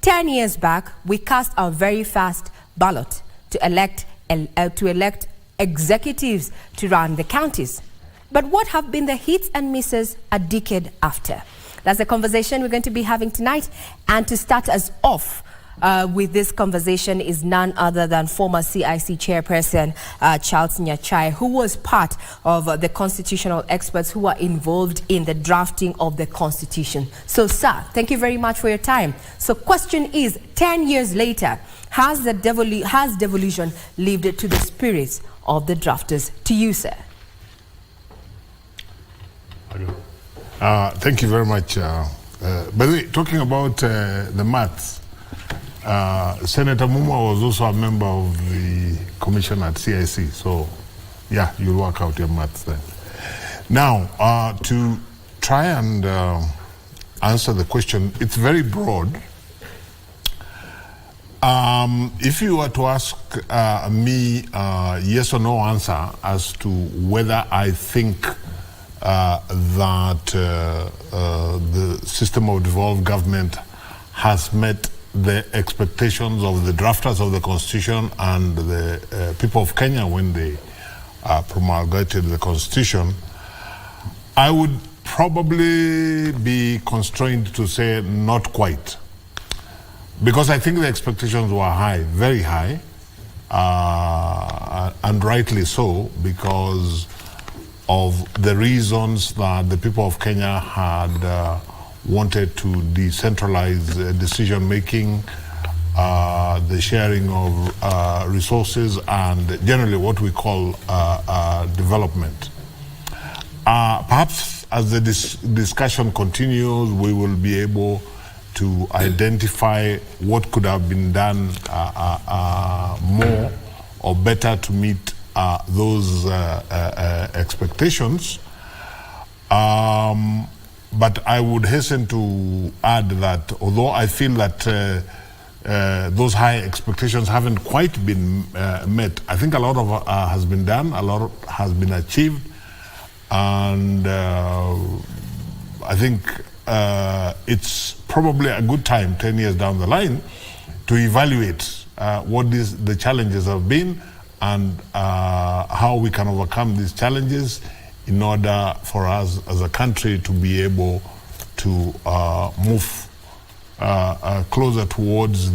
10 years back, we cast our very first ballot to elect executives to run the counties. But what have been the hits and misses a decade after? That's the conversation we're going to be having tonight. And to start us off with this conversation is none other than former CIC chairperson Charles Nyachai, who was part of the constitutional experts who are involved in the drafting of the constitution. So, sir, thank you very much for your time. So, question is, 10 years later, has devolution lived to the spirits of the drafters? To you, sir. Thank you very much. By the way, talking about the maths, Senator Muma was also a member of the commission at CIC, so yeah, you'll work out your maths then. Now, to try and answer the question, it's very broad. If you were to ask me yes or no answer as to whether I think that the system of devolved government has met the expectations of the drafters of the Constitution and the people of Kenya when they promulgated the Constitution, I would probably be constrained to say not quite. Because I think the expectations were high, very high, and rightly so, because of the reasons that the people of Kenya had wanted to decentralize decision-making, the sharing of resources, and generally what we call development. Perhaps as the discussion continues, we will be able to identify what could have been done more or better to meet those expectations. But I would hasten to add that although I feel that those high expectations haven't quite been met, I think a lot of has been done, a lot has been achieved, and I think it's probably a good time 10 years down the line to evaluate what the challenges have been and how we can overcome these challenges in order for us as a country to be able to move closer towards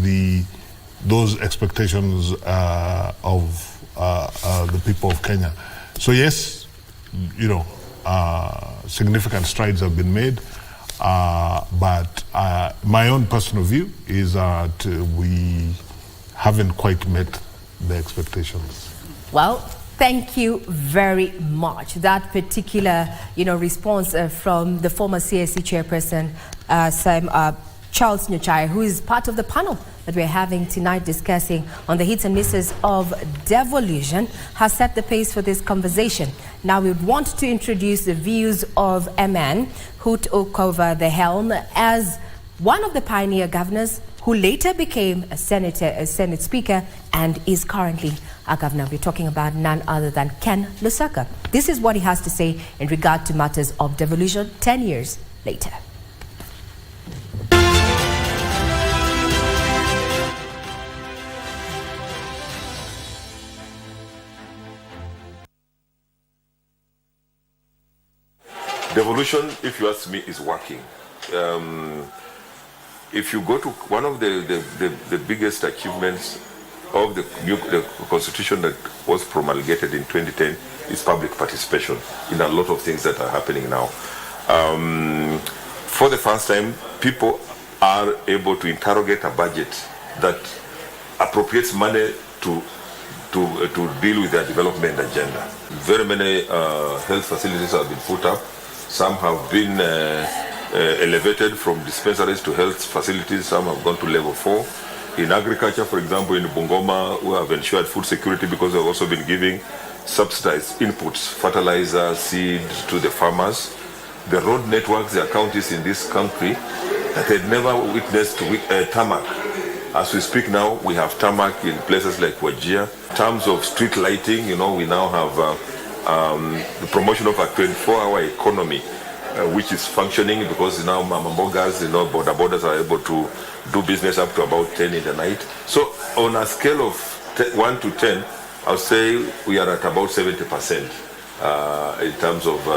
those expectations of the people of Kenya. So yes, you know, significant strides have been made, but my own personal view is that we haven't quite met the expectations. Well, thank you very much. That particular, response from the former CIC chairperson, Charles Nyachai, who is part of the panel that we're having tonight discussing on the hits and misses of devolution, has set the pace for this conversation. Now we would want to introduce the views of a man who took over the helm as one of the pioneer governors who later became a Senate Speaker and is currently a governor. We're talking about none other than Ken Lusaka. This is what he has to say in regard to matters of devolution 10 years later. Devolution, if you ask me, is working. If you go to one of the biggest achievements of the constitution that was promulgated in 2010 is public participation in a lot of things that are happening now. For the first time, people are able to interrogate a budget that appropriates money to deal with their development agenda. Very many health facilities have been put up. Some have been elevated from dispensaries to health facilities. Some have gone to level 4. In agriculture, for example, in Bungoma, we have ensured food security because they've also been giving subsidized inputs, fertilizer, seed to the farmers. The road networks, there are counties in this country that had never witnessed tarmac. As we speak now, we have tarmac in places like Wajir. In terms of street lighting, we now have the promotion of a 24-hour economy which is functioning because now Mamambogas, border borders are able to do business up to about 10 in the night. So on a scale of 1 to 10, I'll say we are at about 70% in terms of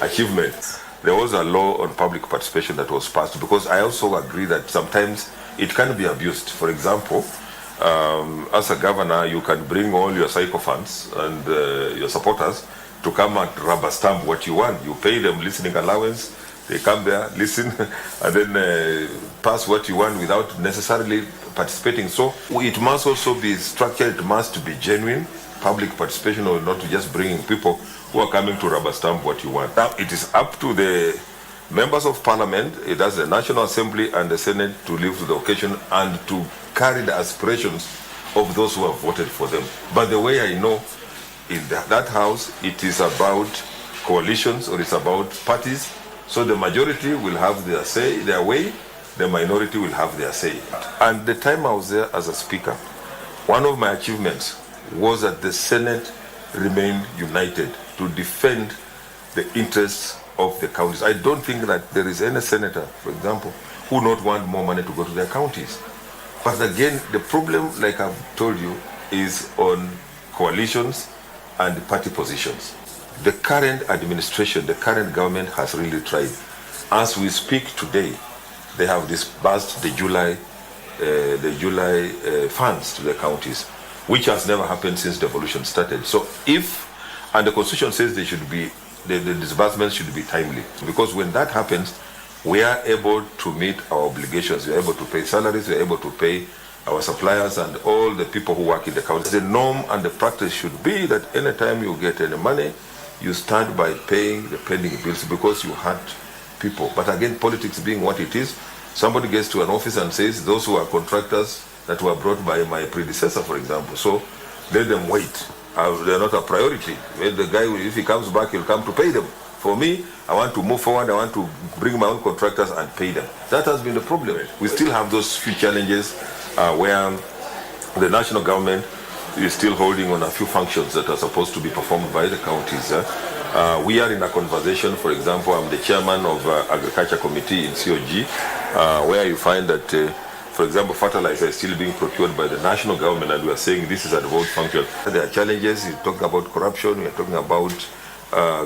achievement. There was a law on public participation that was passed because I also agree that sometimes it can be abused. For example, as a governor, you can bring all your sycophants and your supporters to come and rubber stamp what you want. You pay them listening allowance, they come there, listen, and then pass what you want without necessarily participating. So it must also be structured, it must be genuine, public participation, or not just bringing people who are coming to rubber stamp what you want. Now, it is up to the members of parliament, it has the National Assembly and the Senate to live to the occasion and to carry the aspirations of those who have voted for them. But the way I know, in that house, it is about coalitions or it's about parties. So the majority will have their say, their way, the minority will have their say. And the time I was there as a speaker, one of my achievements was that the Senate remained united to defend the interests of the counties. I don't think that there is any senator, for example, who not want more money to go to their counties. But again, the problem, like I've told you, is on coalitions and party positions. The current administration, the current government has really tried. As we speak today, they have disbursed the July funds to the counties, which has never happened since devolution started. So and the Constitution says they should be, the disbursements should be timely, because when that happens, we are able to meet our obligations. We are able to pay salaries, we are able to pay our suppliers and all the people who work in the county. The norm and the practice should be that anytime you get any money, you start by paying the pending bills because you had people. But again, politics being what it is, somebody gets to an office and says, those who are contractors that were brought by my predecessor, for example, so let them wait. They're not a priority. Well, the guy, if he comes back, he'll come to pay them. For me, I want to move forward, I want to bring my own contractors and pay them. That has been the problem. We still have those few challenges where the national government is still holding on a few functions that are supposed to be performed by the counties. We are in a conversation, for example, I'm the chairman of Agriculture Committee in COG, where you find that, for example, fertilizer is still being procured by the national government, and we are saying this is a devolved function. There are challenges. We're talking about corruption, we're talking about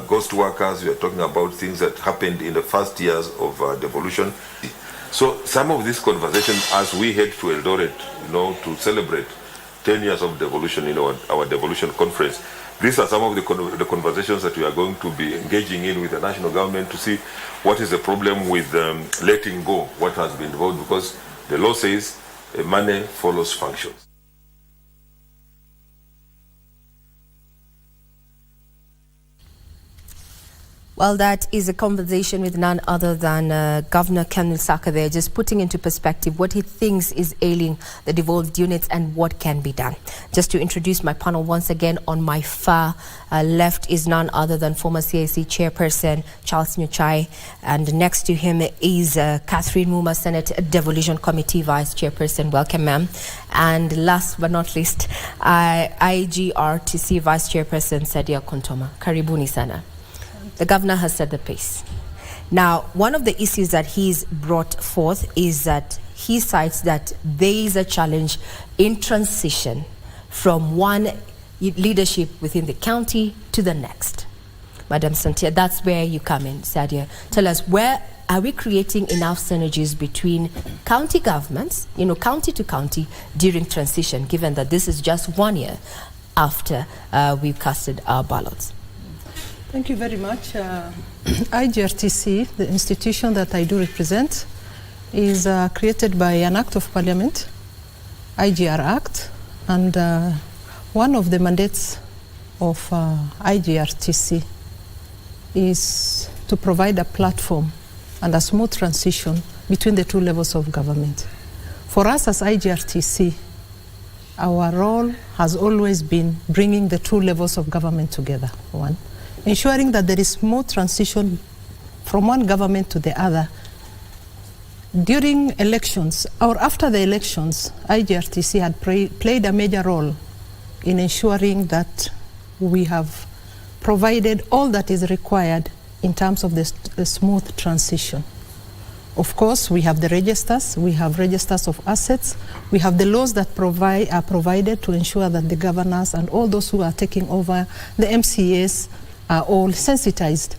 ghost workers, we are talking about things that happened in the first years of devolution. So some of these conversations, as we head to Eldoret, to celebrate 10 years of devolution, our devolution conference, these are some of the conversations that we are going to be engaging in with the national government to see what is the problem with letting go what has been devolved, because the law says money follows functions. Well, that is a conversation with none other than Governor Kenyans Saka there, just putting into perspective what he thinks is ailing the devolved units and what can be done. Just to introduce my panel once again, on my far left is none other than former CAC Chairperson Charles Nyochai, and next to him is Catherine Muma, Senate Devolution Committee Vice Chairperson. Welcome, ma'am. And last but not least, IGRTC Vice Chairperson Sadia Kontoma. Karibuni sana. The governor has set the pace. Now, one of the issues that he's brought forth is that he cites that there is a challenge in transition from one leadership within the county to the next. Madam Santia, that's where you come in, Sadia. Tell us, where are we creating enough synergies between county governments, county to county during transition, given that this is just 1 year after we've casted our ballots? Thank you very much. IGRTC, the institution that I do represent, is created by an act of parliament, IGR Act, and one of the mandates of IGRTC is to provide a platform and a smooth transition between the two levels of government. For us as IGRTC, our role has always been bringing the two levels of government together. One, ensuring that there is smooth transition from one government to the other. During elections, or after the elections, IGRTC had played a major role in ensuring that we have provided all that is required in terms of the smooth transition. Of course, we have the registers, we have registers of assets, we have the laws that are provided to ensure that the governors and all those who are taking over the MCAs are all sensitized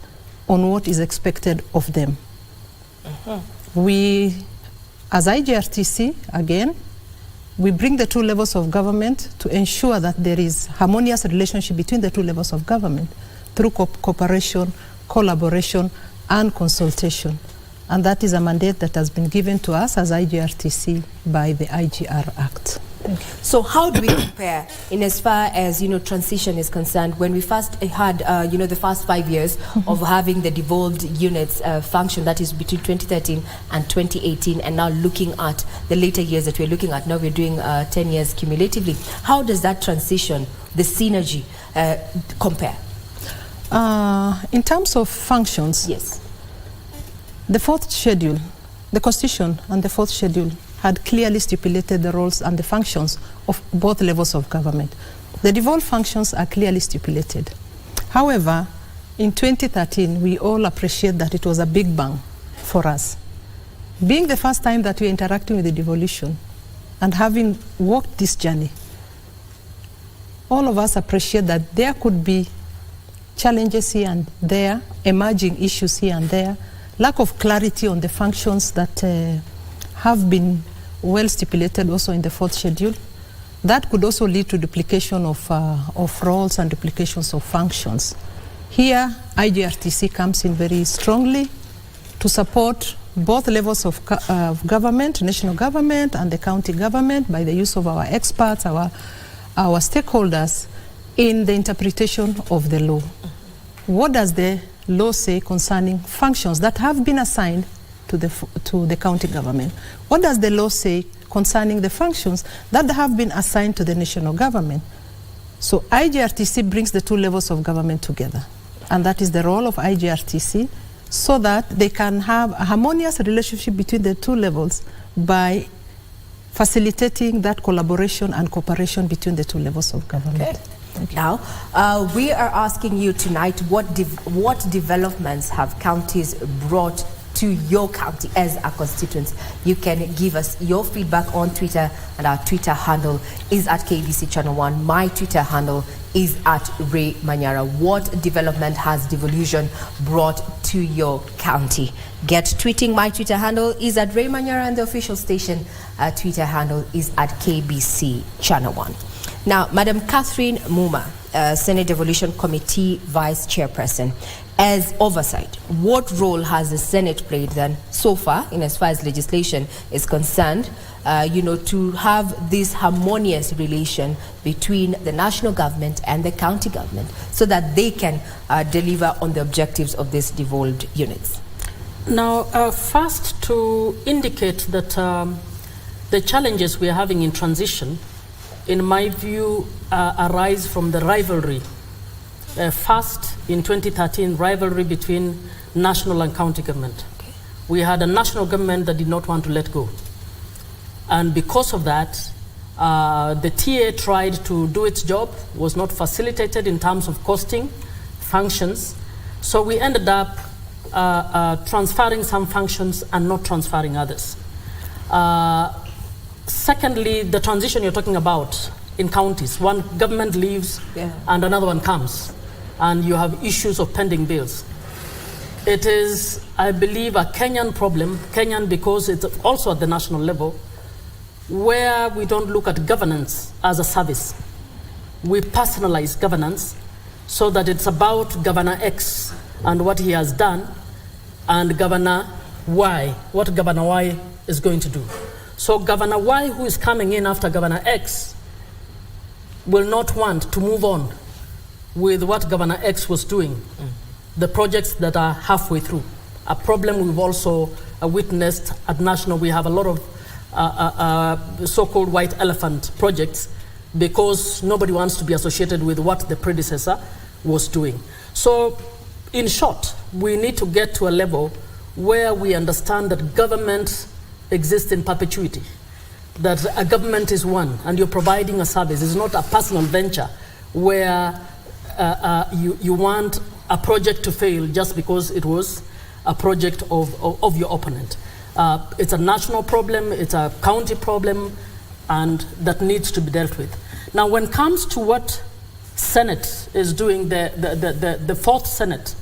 on what is expected of them. We, as IGRTC, again, we bring the two levels of government to ensure that there is harmonious relationship between the two levels of government through cooperation, collaboration, and consultation. And that is a mandate that has been given to us as IGRTC by the IGR Act. So how do we compare in as far as, transition is concerned? When we first had, the first 5 years of having the devolved units function, that is between 2013 and 2018, and now looking at the later years that we're looking at, now we're doing 10 years cumulatively. How does that transition, the synergy, compare? In terms of functions, yes. The fourth schedule, the Constitution and the fourth schedule had clearly stipulated the roles and the functions of both levels of government. The devolved functions are clearly stipulated. However, in 2013, we all appreciate that it was a big bang for us. Being the first time that we're interacting with the devolution and having walked this journey, all of us appreciate that there could be challenges here and there, emerging issues here and there, lack of clarity on the functions that have been well stipulated also in the fourth schedule. That could also lead to duplication of roles and duplications of functions. Here, IGRTC comes in very strongly to support both levels of government, national government and the county government, by the use of our experts, our stakeholders in the interpretation of the law. What does the law say concerning functions that have been assigned to the county government? What does the law say concerning the functions that have been assigned to the national government? So IGRTC brings the two levels of government together, and that is the role of IGRTC, so that they can have a harmonious relationship between the two levels by facilitating that collaboration and cooperation between the two levels of government. Okay. Now, we are asking you tonight, what developments have counties brought to your county as a constituent? You can give us your feedback on Twitter, and our Twitter handle is at KBC Channel 1. My Twitter handle is at Ray Manyara. What development has devolution brought to your county? Get tweeting. My Twitter handle is at Ray Manyara, and the official station Twitter handle is at KBC Channel 1. Now, Madam Catherine Muma, Senate Devolution Committee Vice Chairperson, as oversight, what role has the Senate played then so far, in as far as legislation is concerned, to have this harmonious relation between the national government and the county government, so that they can deliver on the objectives of these devolved units? Now, first, to indicate that the challenges we are having in transition, in my view, arise from the rivalry. First, in 2013, rivalry between national and county government. Okay. We had a national government that did not want to let go. And because of that, the TA tried to do its job, was not facilitated in terms of costing, functions. So we ended up transferring some functions and not transferring others. Secondly, the transition you're talking about in counties, one government leaves and another one comes, and you have issues of pending bills. It is, I believe, a Kenyan problem, Kenyan because it's also at the national level, where we don't look at governance as a service. We personalize governance so that it's about Governor X and what he has done, and Governor Y, what Governor Y is going to do. So Governor Y, who is coming in after Governor X, will not want to move on with what Governor X was doing, the projects that are halfway through. A problem we've also witnessed at national. We have a lot of so-called white elephant projects because nobody wants to be associated with what the predecessor was doing. So in short, we need to get to a level where we understand that government exists in perpetuity, that a government is one and you're providing a service. It's not a personal venture where you want a project to fail just because it was a project of your opponent. It's a national problem, it's a county problem, and that needs to be dealt with. Now, when it comes to what Senate is doing, the fourth Senate,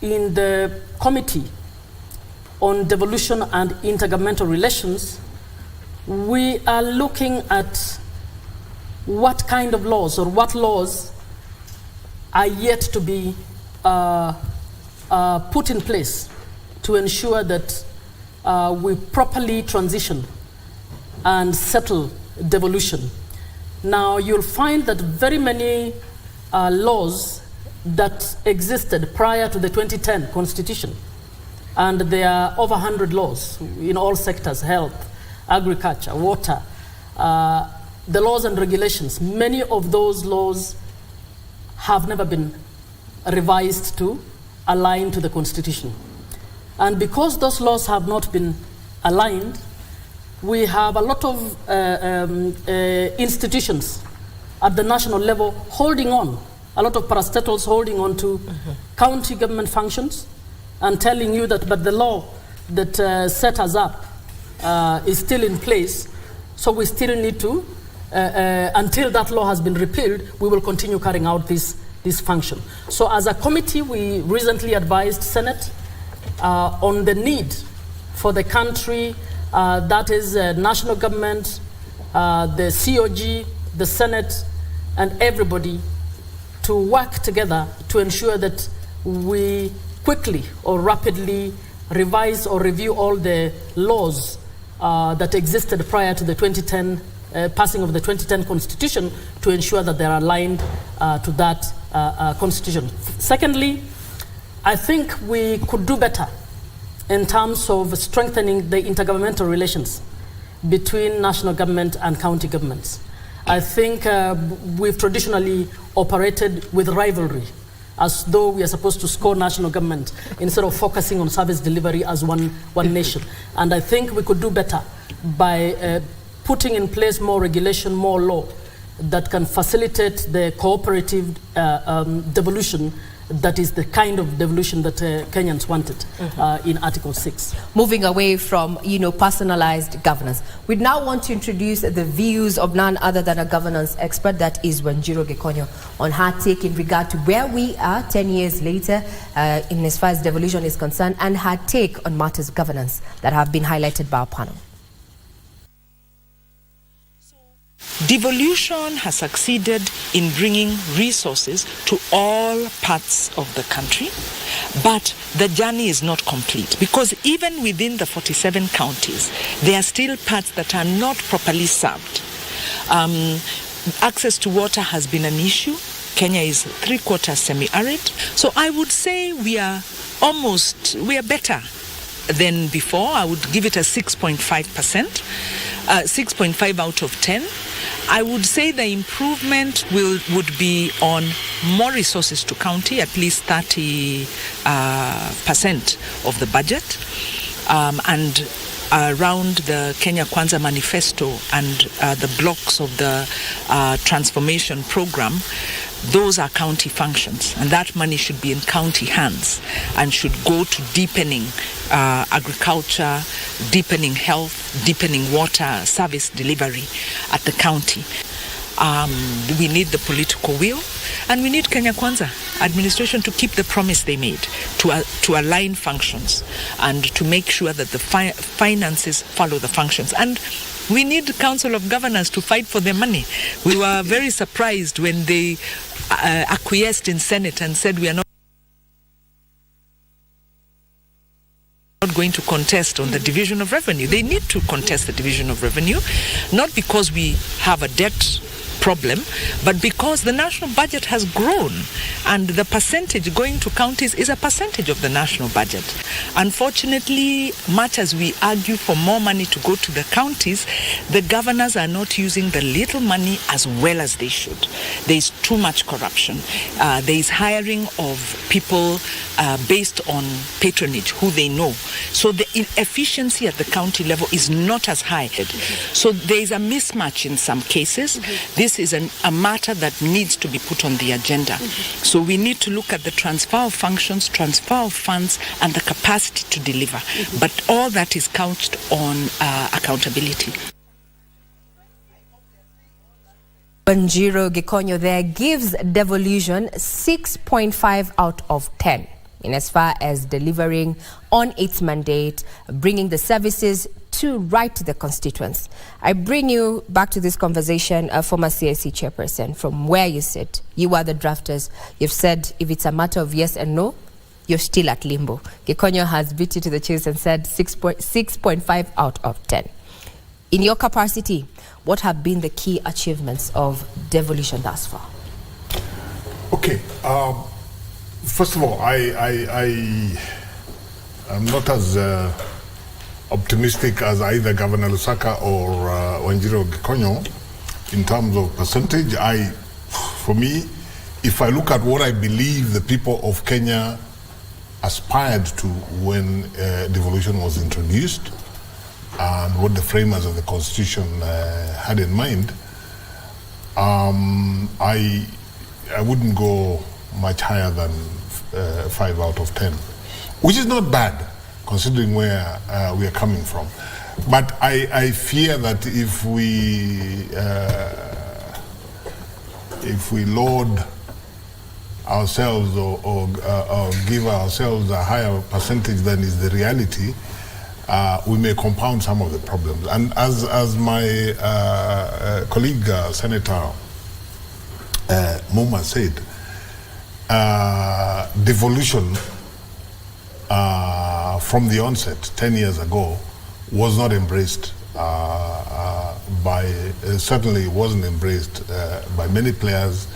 in the Committee on Devolution and Intergovernmental Relations, we are looking at what kind of laws or what laws are yet to be put in place to ensure that we properly transition and settle devolution. Now, you'll find that very many laws that existed prior to the 2010 Constitution, and there are over 100 laws in all sectors: health, agriculture, water, the laws and regulations. Many of those laws have never been revised to align to the Constitution. And because those laws have not been aligned, we have a lot of institutions at the national level holding on, a lot of parastatals holding on to county government functions and telling you that, but the law that set us up is still in place, so we still need to, until that law has been repealed, we will continue carrying out this function. So as a committee, we recently advised Senate on the need for the country, that is national government, the COG, the Senate, and everybody to work together to ensure that we quickly or rapidly revise or review all the laws that existed prior to the 2010 passing of the 2010 Constitution to ensure that they are aligned to that Constitution. Secondly, I think we could do better in terms of strengthening the intergovernmental relations between national government and county governments. I think we've traditionally operated with rivalry, as though we are supposed to score national government instead of focusing on service delivery as one nation. And I think we could do better by putting in place more regulation, more law that can facilitate the cooperative devolution that is the kind of devolution that Kenyans wanted in Article 6. Moving away from, personalized governance, we now want to introduce the views of none other than a governance expert, that is Wanjiru Gekonyo, on her take in regard to where we are 10 years later in as far as devolution is concerned, and her take on matters of governance that have been highlighted by our panel. Devolution has succeeded in bringing resources to all parts of the country, but the journey is not complete, because even within the 47 counties, there are still parts that are not properly served. Access to water has been an issue. Kenya is 3/4 semi-arid. So I would say we are better than before. I would give it a 6.5%, 6.5 out of 10. I would say the improvement would be on more resources to county, at least 30% of the budget, and around the Kenya Kwanza manifesto and the blocks of the transformation program. Those are county functions, and that money should be in county hands and should go to deepening agriculture, deepening health, deepening water service delivery at the county. We need the political will, and we need Kenya Kwanza administration to keep the promise they made, to align functions and to make sure that the finances follow the functions. And we need the Council of Governors to fight for their money. We were very surprised when they acquiesced in Senate and said we are not going to contest on the division of revenue. They need to contest the division of revenue, not because we have a debt problem, but because the national budget has grown and the percentage going to counties is a percentage of the national budget. Unfortunately, much as we argue for more money to go to the counties, the governors are not using the little money as well as they should. There is too much corruption. There is hiring of people based on patronage, who they know. So the efficiency at the county level is not as high. So there is a mismatch in some cases. This is a matter that needs to be put on the agenda. So we need to look at the transfer of functions, transfer of funds, and the capacity to deliver. But all that is couched on accountability. Wanjiru Gikonyo there gives Devolution 6.5 out of 10 in as far as delivering on its mandate, bringing the services to right to the constituents. I bring you back to this conversation, former CSC chairperson, from where you sit. You are the drafters. You've said if it's a matter of yes and no, you're still at limbo. Gikonyo has beat you to the chase and said 6.5 out of 10. In your capacity, what have been the key achievements of Devolution thus far? Okay. First of all, I am not as optimistic as either Governor Lusaka or Wanjiru Gikonyo in terms of percentage. For me, if I look at what I believe the people of Kenya aspired to when devolution was introduced and what the framers of the Constitution had in mind, I wouldn't go much higher than 5 out of 10, which is not bad considering where we are coming from. But I fear that if we load ourselves or give ourselves a higher percentage than is the reality, we may compound some of the problems. And as my colleague, Senator Muma said, devolution from the onset 10 years ago was not embraced certainly wasn't embraced by many players,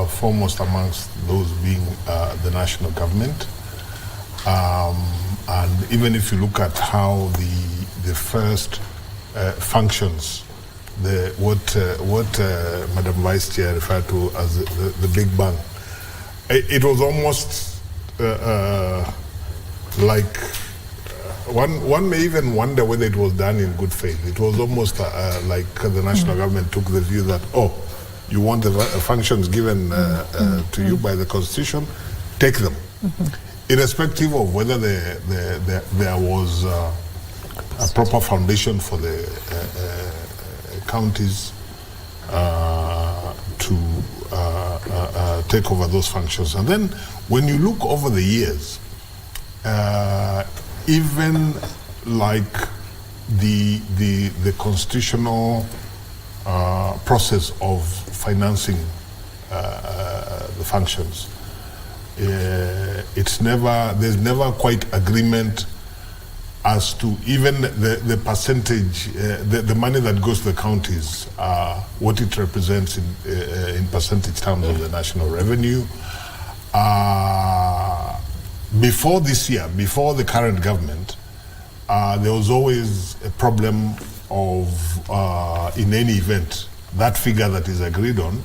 foremost amongst those being the national government. And even if you look at how the first functions, what Madam Vice Chair referred to as the Big Bang, it was almost like one may even wonder whether it was done in good faith. It was almost like the national government took the view that, oh, you want the functions given to you by the Constitution, take them. Irrespective of whether there was a proper foundation for the counties to take over those functions. And then when you look over the years, even like the constitutional process of financing the functions, there's never quite agreement as to even the percentage, the money that goes to the counties, what it represents in percentage terms of the national revenue. Before this year, before the current government, there was always a problem of, in any event, that figure that is agreed on,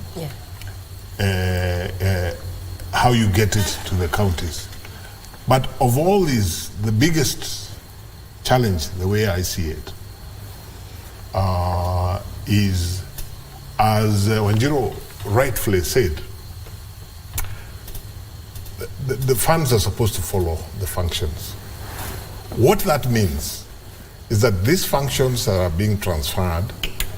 how you get it to the counties. But of all these, the biggest challenge, the way I see it, is, as Wanjiru rightfully said, the funds are supposed to follow the functions. What that means is that these functions that are being transferred,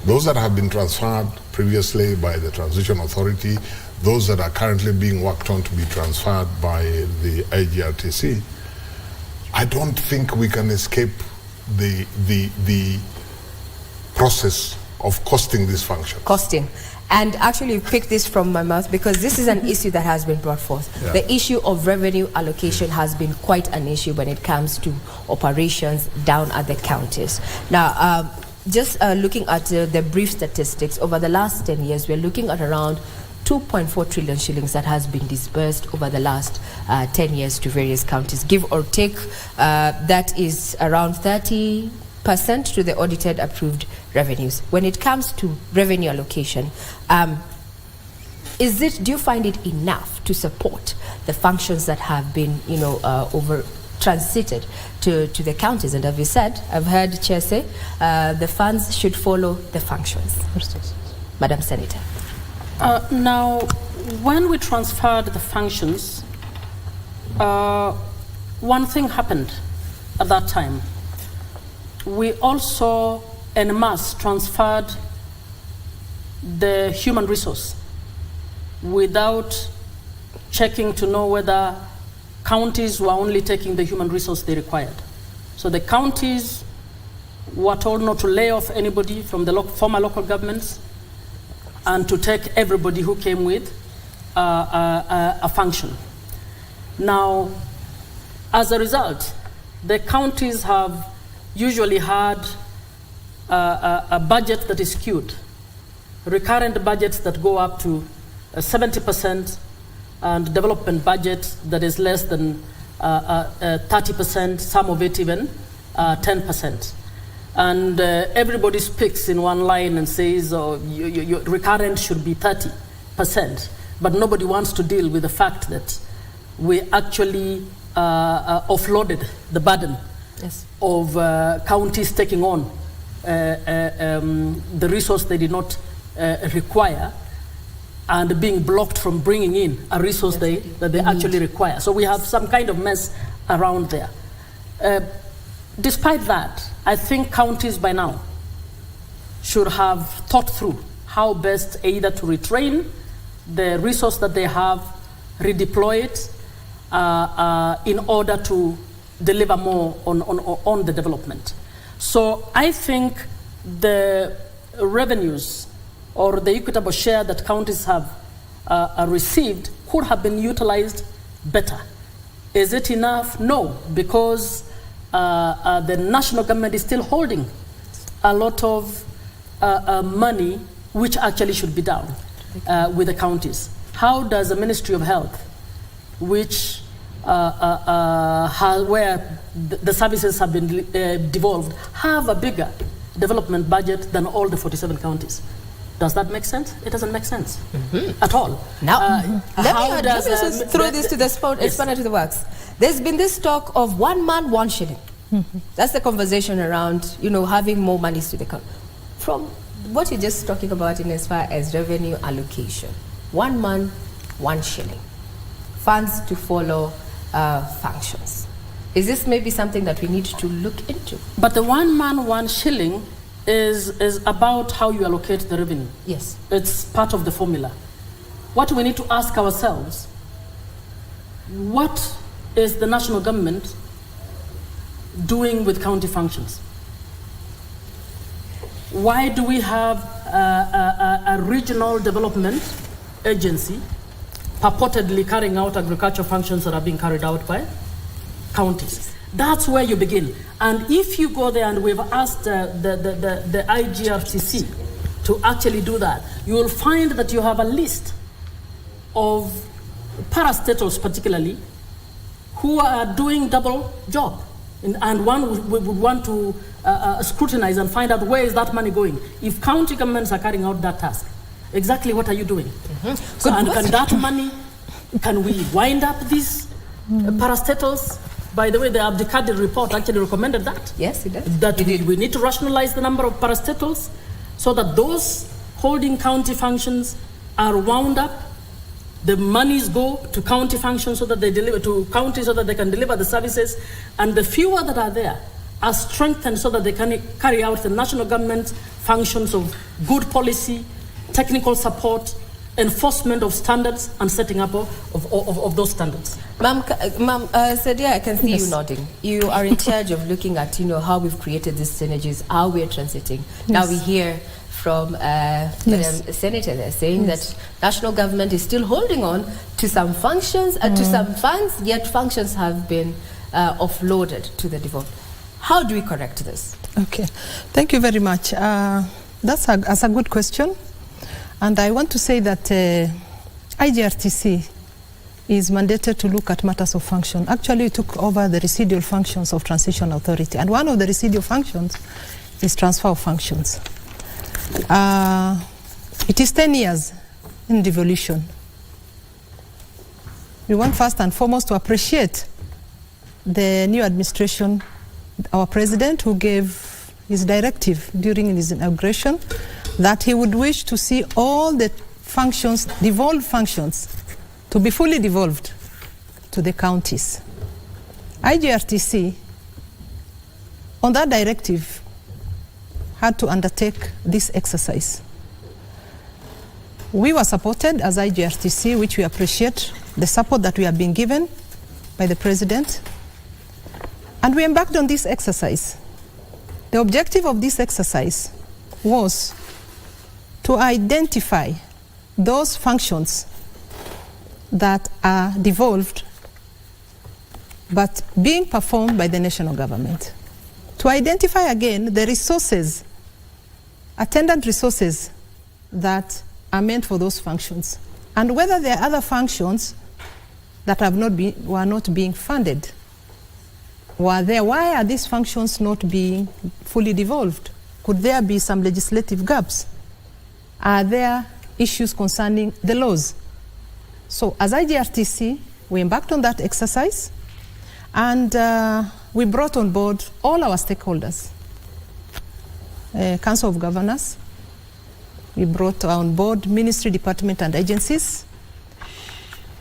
those that have been transferred previously by the Transition Authority, those that are currently being worked on to be transferred by the IGRTC, I don't think we can escape the process of costing this function. Costing. And actually you picked this from my mouth because this is an issue that has been brought forth. Yeah. The issue of revenue allocation has been quite an issue when it comes to operations down at the counties. Now, just looking at the brief statistics, over the last 10 years, we're looking at around 2.4 trillion shillings that has been disbursed over the last 10 years to various counties. Give or take, that is around 30% to the audited approved revenues. When it comes to revenue allocation, do you find it enough to support the functions that have been, transited to the counties. And as you said, I've heard Chair say, the funds should follow the functions. Madam Senator. Now, when we transferred the functions, one thing happened at that time. We also en masse transferred the human resource without checking to know whether counties were only taking the human resource they required. So the counties were told not to lay off anybody from the former local governments and to take everybody who came with a function. Now, as a result, the counties have usually had a budget that is skewed, recurrent budgets that go up to 70%, and development budget that is less than 30%, some of it even 10%. And everybody speaks in one line and says, oh, your recurrent should be 30%, but nobody wants to deal with the fact that we actually offloaded the burden of counties taking on the resource they did not require, and being blocked from bringing in a resource that they actually require. So we have some kind of mess around there. Despite that, I think counties by now should have thought through how best either to retrain the resource that they have, redeploy it in order to deliver more on the development. So I think the revenues or the equitable share that counties have received could have been utilized better. Is it enough? No, because the national government is still holding a lot of money which actually should be done with the counties. How does the Ministry of Health, which where the services have been devolved, have a bigger development budget than all the 47 counties? Does that make sense? It doesn't make sense at all. Now, let me just throw this to the exponent to the works. There's been this talk of 1 man, 1 shilling. That's the conversation around, having more monies to the country. From what you're just talking about in as far as revenue allocation, 1 man, 1 shilling. Funds to follow functions. Is this maybe something that we need to look into? But the 1 man, 1 shilling is about how you allocate the revenue. Yes. It's part of the formula. What we need to ask ourselves, what is the national government doing with county functions? Why do we have a regional development agency purportedly carrying out agricultural functions that are being carried out by counties? That's where you begin. And if you go there, and we've asked the IGRTC to actually do that, you will find that you have a list of parastatals particularly who are doing double job. And one would want to scrutinize and find out where is that money going. If county governments are carrying out that task, exactly what are you doing? So, and can that money, can we wind up these parastatals? By the way, the Abdikadir report actually recommended that. Yes, it does. That we need to rationalize the number of parastatals so that those holding county functions are wound up. The monies go to county functions so that they deliver to counties so that they can deliver the services. And the fewer that are there are strengthened so that they can carry out the national government functions of good policy, technical support, enforcement of standards, and setting up of those standards. Ma'am, Sadia, I can see you nodding. You are in charge of looking at, how we've created these synergies, how we're transiting. Now we hear from the Senator there saying that national government is still holding on to some functions, to some funds, yet functions have been offloaded to the devolved. How do we correct this? Okay, thank you very much. That's a good question. And I want to say that IGRTC is mandated to look at matters of function. Actually, we took over the residual functions of Transition Authority. And one of the residual functions is transfer of functions. It is 10 years in devolution. We want first and foremost to appreciate the new administration, our president, who gave his directive during his inauguration, that he would wish to see all the functions, devolved functions, to be fully devolved to the counties. IGRTC, on that directive, had to undertake this exercise. We were supported as IGRTC, which we appreciate the support that we have been given by the president, and we embarked on this exercise. The objective of this exercise was to identify those functions that are devolved but being performed by the national government. To identify again the resources, attendant resources that are meant for those functions, and whether there are other functions that were not being funded. Why are these functions not being fully devolved? Could there be some legislative gaps? Are there issues concerning the laws? So as IGRTC, we embarked on that exercise, and we brought on board all our stakeholders. Council of Governors, we brought on board ministry, department, and agencies,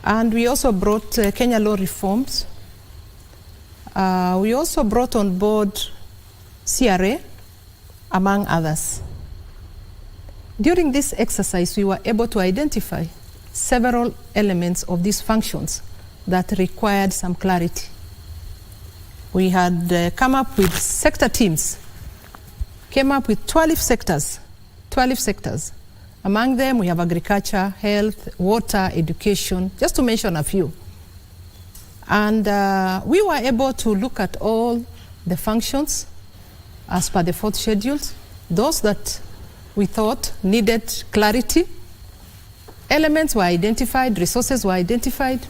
and we also brought Kenya law reforms. We also brought on board CRA, among others. During this exercise, we were able to identify several elements of these functions that required some clarity. We had come up with sector teams, came up with 12 sectors. Among them, we have agriculture, health, water, education, just to mention a few. And we were able to look at all the functions as per the 4th schedule, those that we thought needed clarity. Elements were identified, resources were identified,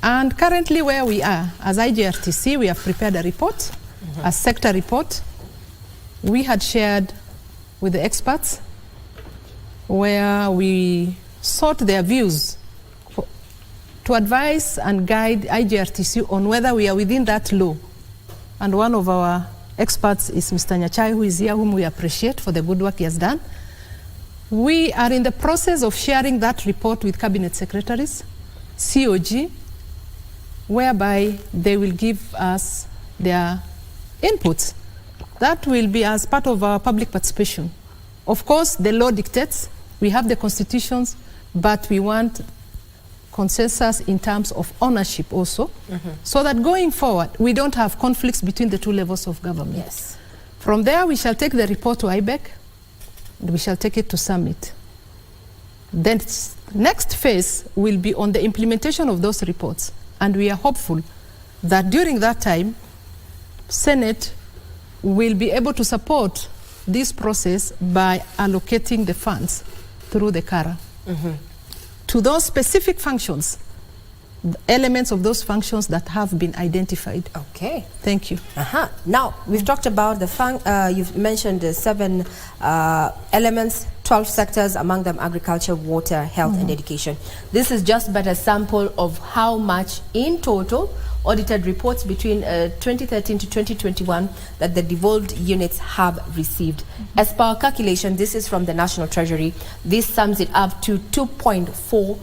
and currently where we are, as IGRTC, we have prepared a report, a sector report. We had shared with the experts where we sought their views to advise and guide IGRTC on whether we are within that law. And one of our experts is Mr. Nyachai, who is here, whom we appreciate for the good work he has done. We are in the process of sharing that report with cabinet secretaries, COG, whereby they will give us their inputs. That will be as part of our public participation. Of course, the law dictates, we have the constitutions, but we want consensus in terms of ownership also, so that going forward, we don't have conflicts between the two levels of government. Yes. From there, we shall take the report to IBEC, and we shall take it to Summit. Then next phase will be on the implementation of those reports, and we are hopeful that during that time, Senate will be able to support this process by allocating the funds through the CARA to those specific functions, elements of those functions that have been identified. Okay. Thank you. Now, we've talked about the you've mentioned the 7 elements, 12 sectors, among them agriculture, water, health, and education. This is just but a sample of how much in total audited reports between 2013 to 2021 that the devolved units have received. As per our calculation, this is from the National Treasury, this sums it up to 2.4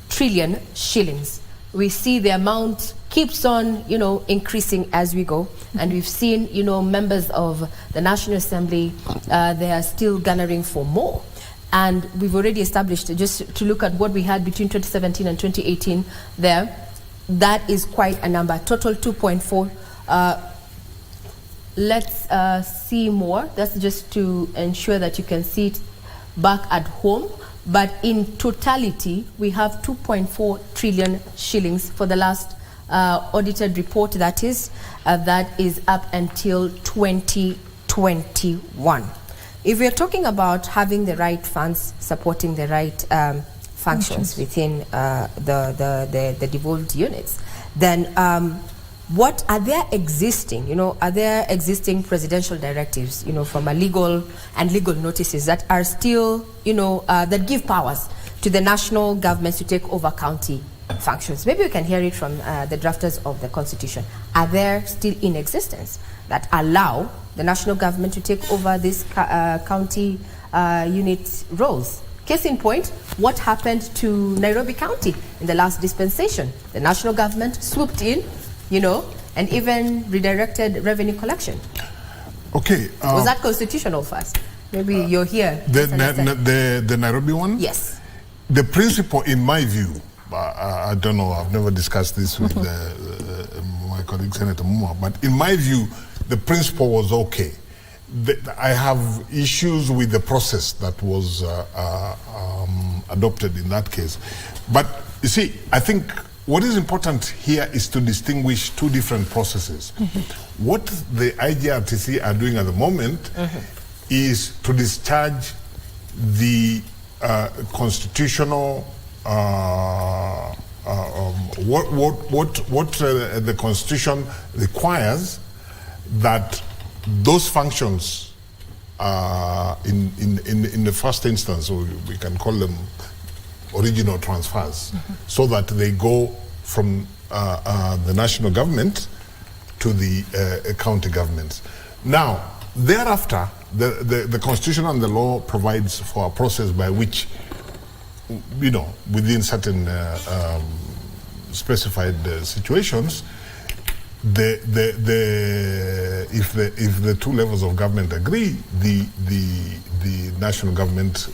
trillion shillings. We see the amount keeps on, increasing as we go. And we've seen, members of the National Assembly, they are still garnering for more. And we've already established, just to look at what we had between 2017 and 2018 there, that is quite a number. Total 2.4. Let's see more. That's just to ensure that you can see it back at home. But in totality, we have 2.4 trillion shillings for the last audited report, that is up until 2021. If we're talking about having the right funds supporting the right functions within the devolved units, then what are there existing, are there existing presidential directives, from a legal notices that are still, that give powers to the national governments to take over county functions. Maybe we can hear it from the drafters of the Constitution. Are there still in existence that allow the national government to take over these county unit roles? Case in point, what happened to Nairobi County in the last dispensation? The national government swooped in, and even redirected revenue collection. Okay. Was that constitutional first? Maybe you're here. The Nairobi one? Yes. The principle, in my view, I don't know, I've never discussed this with my colleague Senator Muma, but in my view, the principle was okay. I have issues with the process that was adopted in that case. But you see, I think what is important here is to distinguish two different processes. What the IGRTC are doing at the moment is to discharge the constitutional what the Constitution requires, that those functions in the first instance, or we can call them original transfers, so that they go from the national government to the county governments. Now, thereafter, the Constitution and the law provides for a process by which, within certain specified situations, if the two levels of government agree, the national government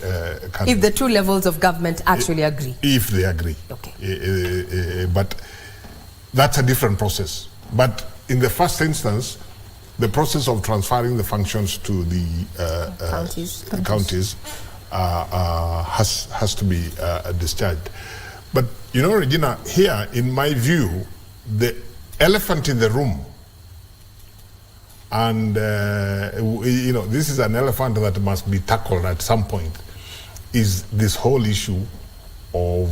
can. If the two levels of government actually agree. If they agree. Okay. But that's a different process. But in the first instance, the process of transferring the functions to the counties has to be discharged. But Regina, here, in my view, the elephant in the room, and this is an elephant that must be tackled at some point, is this whole issue of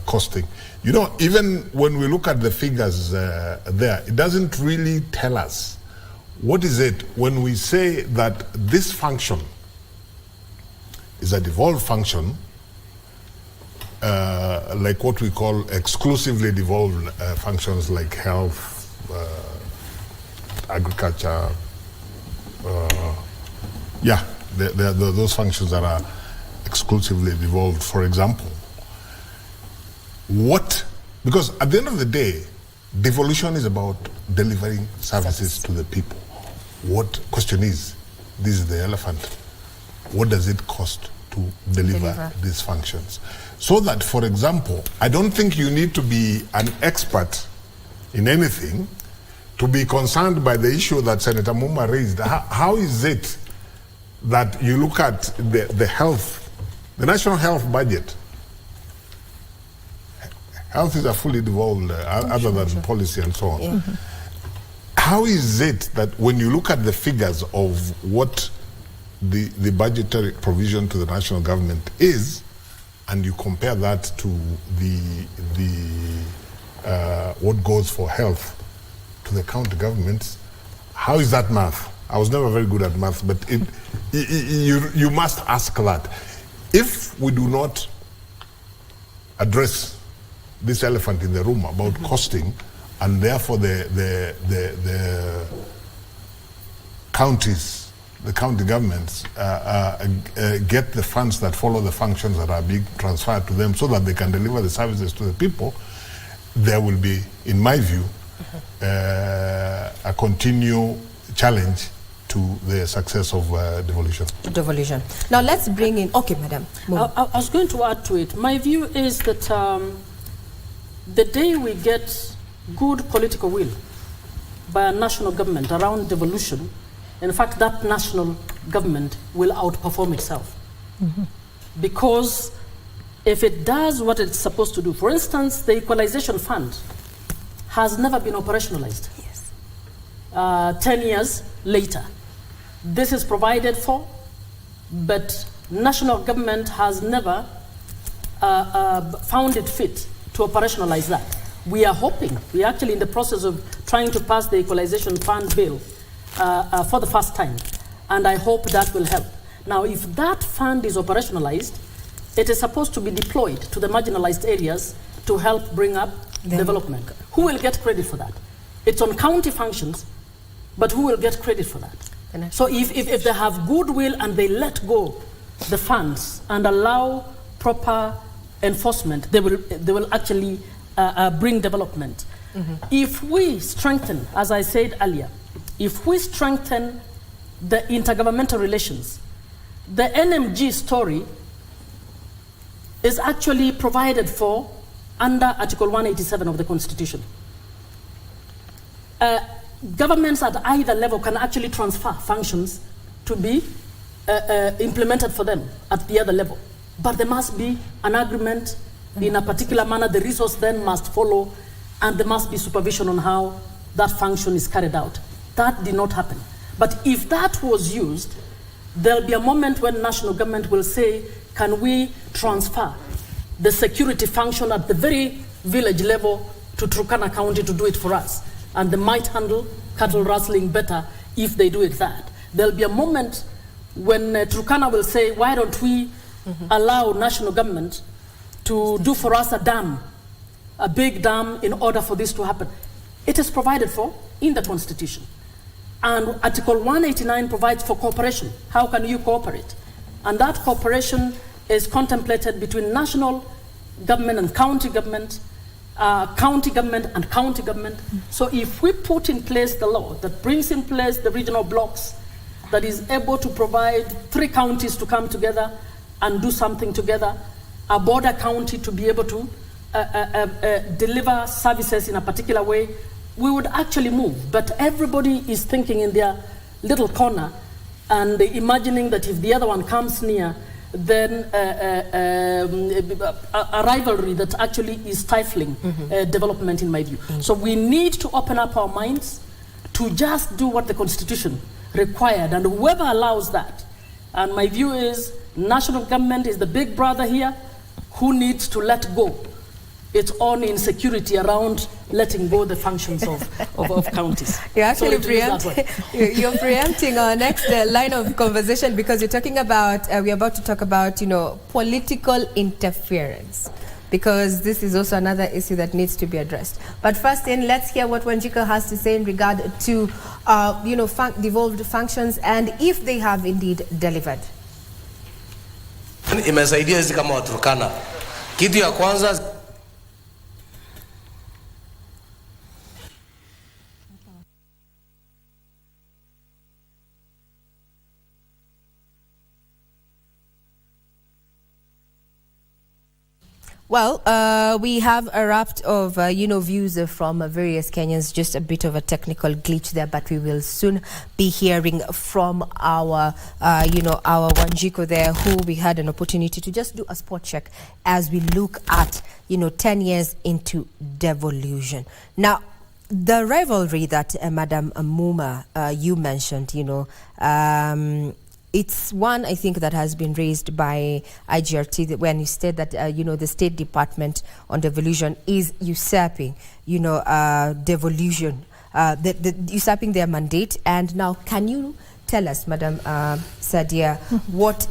costing. Even when we look at the figures there, it doesn't really tell us what is it when we say that this function is a devolved function, like what we call exclusively devolved functions like health, agriculture, those functions that are exclusively devolved, for example. Because at the end of the day, devolution is about delivering services to the people. What question is, this is the elephant, what does it cost to deliver these functions? So that, for example, I don't think you need to be an expert in anything to be concerned by the issue that Senator Muma raised. How is it that you look at the health, the national health budget? Health is a fully devolved, other than policy and so on. Yeah. How is it that when you look at the figures of what the budgetary provision to the national government is, and you compare that to what goes for health to the county governments, how is that math? I was never very good at math, but you must ask that. If we do not address this elephant in the room about costing, and therefore the counties, the county governments get the funds that follow the functions that are being transferred to them so that they can deliver the services to the people, there will be, in my view, a continual challenge to the success of devolution. Devolution. Now let's bring in, okay, Madam. I was going to add to it. My view is that the day we get good political will by a national government around devolution, in fact, that national government will outperform itself. Because if it does what it's supposed to do, for instance, the equalization fund has never been operationalized. Yes. 10 years later, this is provided for, but national government has never found it fit to operationalize that. We are hoping, we are actually in the process of trying to pass the equalization fund bill for the first time, and I hope that will help. Now, if that fund is operationalized, it is supposed to be deployed to the marginalized areas to help bring up development. Who will get credit for that? It's on county functions, but who will get credit for that? So if they have goodwill and they let go the funds and allow proper enforcement, they will actually bring development. If we strengthen, as I said earlier, if we strengthen the intergovernmental relations, the NMG story is actually provided for under Article 187 of the Constitution. Governments at either level can actually transfer functions to be implemented for them at the other level. But there must be an agreement in a particular manner. The resource then must follow, and there must be supervision on how that function is carried out. That did not happen. But if that was used, there'll be a moment when national government will say, can we transfer the security function at the very village level to Turkana County to do it for us? And they might handle cattle rustling better if they do it that. There'll be a moment when Turkana will say, why don't we allow national government to do for us a dam, a big dam, in order for this to happen? It is provided for in the Constitution. And Article 189 provides for cooperation. How can you cooperate? And that cooperation is contemplated between national government and county government, and county government. So if we put in place the law that brings in place the regional blocks, that is able to provide 3 counties to come together and do something together, a border county to be able to deliver services in a particular way, we would actually move. But everybody is thinking in their little corner and imagining that if the other one comes near, then a rivalry that actually is stifling development, in my view. So we need to open up our minds to just do what the Constitution required, and whoever allows that. And my view is national government is the big brother here who needs to let go its own insecurity around letting go the functions of counties. You're actually you're preempting our next line of conversation, because you're talking about, we're about to talk about, political interference, because this is also another issue that needs to be addressed. But first let's hear what Wanjiku has to say in regard to, devolved functions and if they have indeed delivered. Imesaidia hizi kama Waturkana. Kitu ya kwanza, Well, we have a raft of, views from various Kenyans. Just a bit of a technical glitch there, but we will soon be hearing from our, our Wanjiku there, who we had an opportunity to just do a spot check as we look at, 10 years into devolution. Now, the rivalry that Madam Muma, you mentioned, it's one, I think, that has been raised by IGRT when you said that, the State Department on Devolution is usurping, devolution, usurping their mandate. And now, can you tell us, Madam Sadia, what,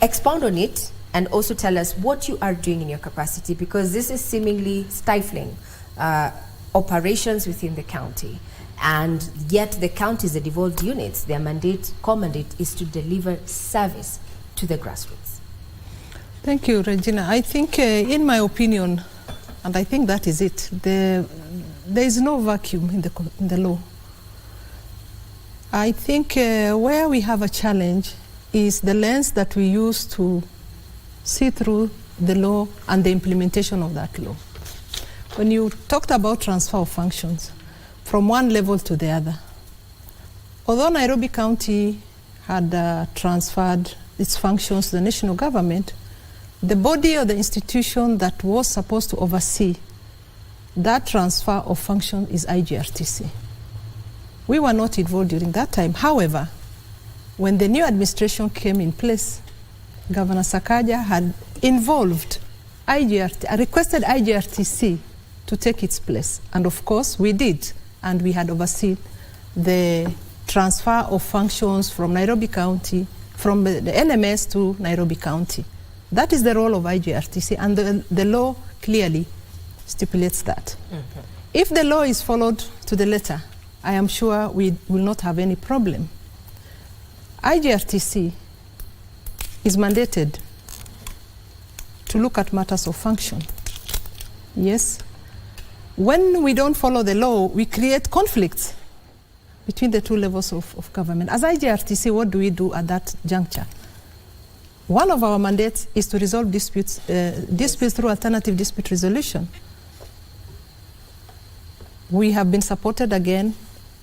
expound on it, and also tell us what you are doing in your capacity, because this is seemingly stifling operations within the county. And yet the counties, the devolved units, their core mandate is to deliver service to the grassroots. Thank you, Regina. I think, in my opinion, and I think that is it, there is no vacuum in the law. I think where we have a challenge is the lens that we use to see through the law and the implementation of that law. When you talked about transfer of functions from one level to the other, although Nairobi County had transferred its functions to the national government, the body or the institution that was supposed to oversee that transfer of function is IGRTC. We were not involved during that time. However, when the new administration came in place, Governor Sakaja had requested IGRTC to take its place. And of course, we did. And we had overseen the transfer of functions from Nairobi County, from the NMS to Nairobi County. That is the role of IGRTC, and the law clearly stipulates that. If the law is followed to the letter, I am sure we will not have any problem. IGRTC is mandated to look at matters of function. Yes. When we don't follow the law, we create conflicts between the two levels of government. As IGRTC, what do we do at that juncture? One of our mandates is to resolve disputes through alternative dispute resolution. We have been supported again,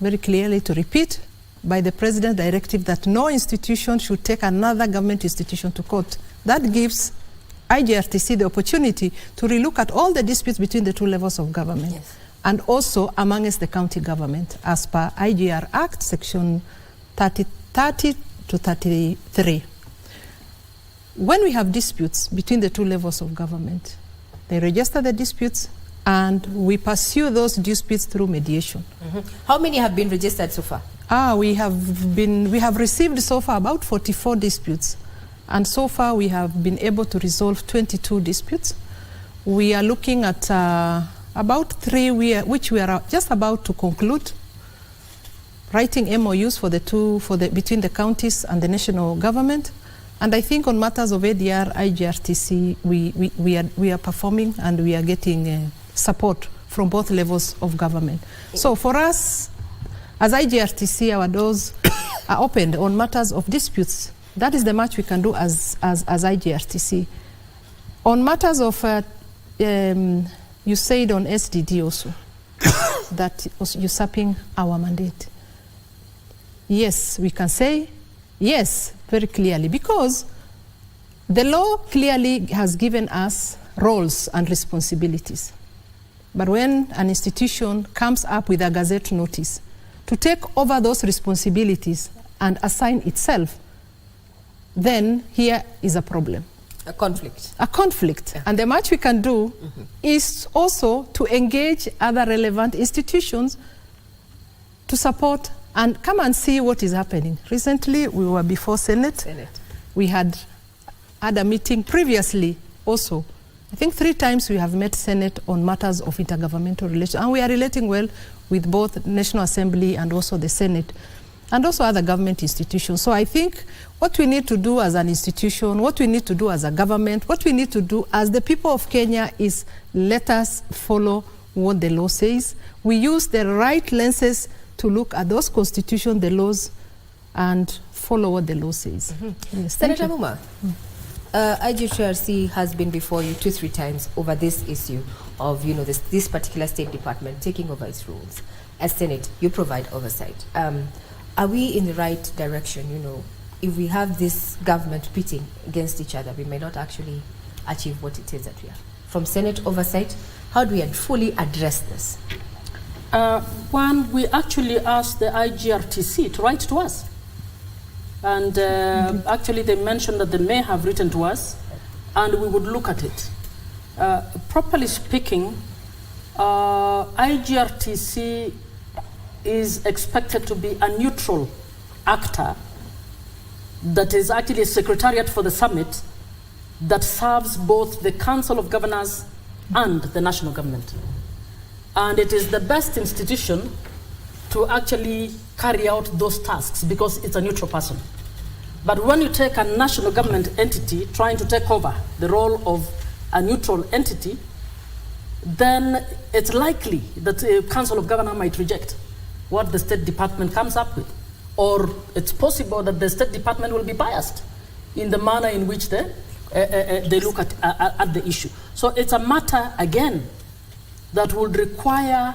very clearly to repeat, by the President's directive that no institution should take another government institution to court. That gives IGRTC the opportunity to relook at all the disputes between the two levels of government, yes, and also amongst the county government, as per IGR Act, section 30 to 33. When we have disputes between the two levels of government, they register the disputes and we pursue those disputes through mediation. How many have been registered so far? We have received so far about 44 disputes, and so far we have been able to resolve 22 disputes. We are looking at about 3 which we are just about to conclude, writing MOUs between the counties and the national government. And I think on matters of ADR, IGRTC, we are performing and we are getting support from both levels of government. So for us, as IGRTC, our doors are opened on matters of disputes. That is the much we can do as IGRTC. On matters of, you said on SDD also, that was usurping our mandate. Yes, we can say yes, very clearly, because the law clearly has given us roles and responsibilities. But when an institution comes up with a gazette notice to take over those responsibilities and assign itself, then here is a problem. A conflict. A conflict. Yeah. And the much we can do is also to engage other relevant institutions to support and come and see what is happening. Recently, we were before Senate. We had a meeting previously also. I think 3 times we have met Senate on matters of intergovernmental relations, and we are relating well with both National Assembly and also the Senate, and also other government institutions. So I think what we need to do as an institution, what we need to do as a government, what we need to do as the people of Kenya is let us follow what the law says. We use the right lenses to look at those constitutions, the laws, and follow what the law says. Yes, Senator Muma, IGRTC has been before you 2-3 times over this issue of, this particular State Department taking over its roles. As Senate, you provide oversight. Are we in the right direction? If we have this government pitting against each other, we may not actually achieve what it is that we are. From Senate oversight, how do we fully address this? One, we actually asked the IGRTC to write to us. And actually they mentioned that they may have written to us and we would look at it. Properly speaking, IGRTC is expected to be a neutral actor that is actually a secretariat for the summit that serves both the Council of Governors and the national government. And it is the best institution to actually carry out those tasks because it's a neutral person. But when you take a national government entity trying to take over the role of a neutral entity, then it's likely that the Council of Governors might reject what the State Department comes up with. Or it's possible that the State Department will be biased in the manner in which they look at the issue. So it's a matter, again, that would require